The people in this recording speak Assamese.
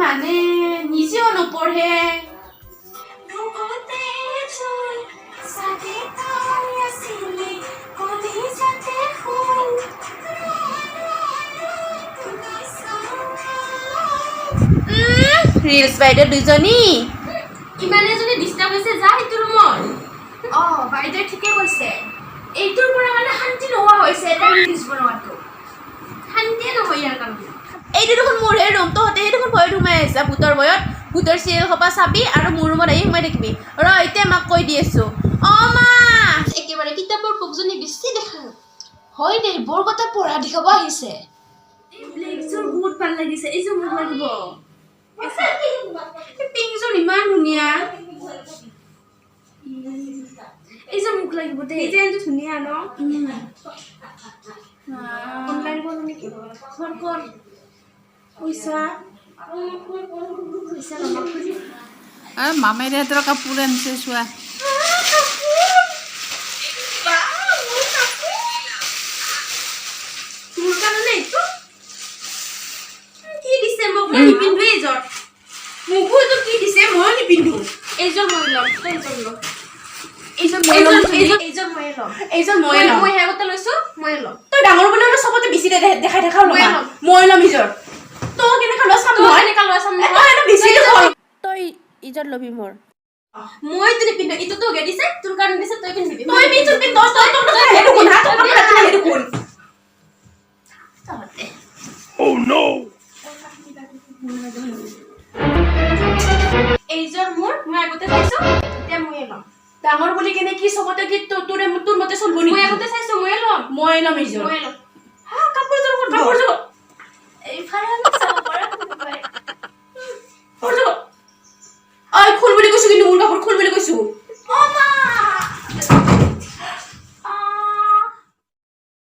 মানে নিজেও নপঢ়ে ৰিলছ বাইদেউ দুজনী ইমানে যদি ডিষ্টাৰ্ব হৈছে যা সেইটো ৰুমত বাইদেউ ঠিকে কৈছে এইটোৰ পৰা মানে শান্তি নোহোৱা হৈছে এটা ৰিলছ বনোৱাটো শান্তিয়ে নহয় ইয়াৰ কাৰণে এইটো দেখোন মোৰহে ৰুম তহঁতে দেখোন ভয়ত সোমাই আহিছা ভূতৰ ভয়ত ভূতৰ চিৰিয়েল সোপা চাবি আৰু মোৰ ৰুমত আহি সোমাই থাকিবি এতিয়া মাক কৈ দি আছো মা একেবাৰে কিতাপৰ পোকজনী বেছি দেখা হয় দে বৰ কথা পঢ়া দেখাব আহিছে এই ব্লেকযোৰ বহুত ভাল লাগিছে এইযোৰ মোক লাগিব পিংকযোৰ ইমান ধুনীয়া এইযোৰ মোক লাগিব দেই ডিজাইনটো ধুনীয়া ন অনলাইন কৰোঁ নেকি কৰ পইচা ৰমাক খুজি মামেৰিহঁতৰ কাপোৰ আনিছে চোৱা মোৰ কাৰণে এইটো কি দিছে মোক মই নিপিন্ধো এইযোৰ মোকো এইটো কি দিছে মই নিপিন্ধো এইযোৰ মই ল'ম তই এইযোৰ ল'ম এইযোৰ মই ল'ম মই আগতে লৈছো মই ল'ম তই ডাঙৰ বুলি অলপ চবতে বেছি দেখাই দেখাও মই ল'ম। মই ল'ম ইযোৰ তই কেনেকা লোৱা চাম তই এনেকা লোৱা চাম তই এটা বেছি দেখোন তই ইজত ল'বি মোৰ মই তো নিপিন্ধো এইটো তো দিছে তোৰ কাৰণে দিছে তই পিন্ধিবি তই পিন্ধ তই হেডু কোন হাত কোন হেডু কোন Oh no! এইযোৰ মোৰ মই আগতে চাইছো এতিয়া মই ল'ম ডাঙৰ বুলি কেনে কি চবতে কি তোৰ মতে চলব মই নেকি আগতে চাইছো মই ল'ম মই ল'ম ইযোৰ মই ল'ম কাপোৰযোৰ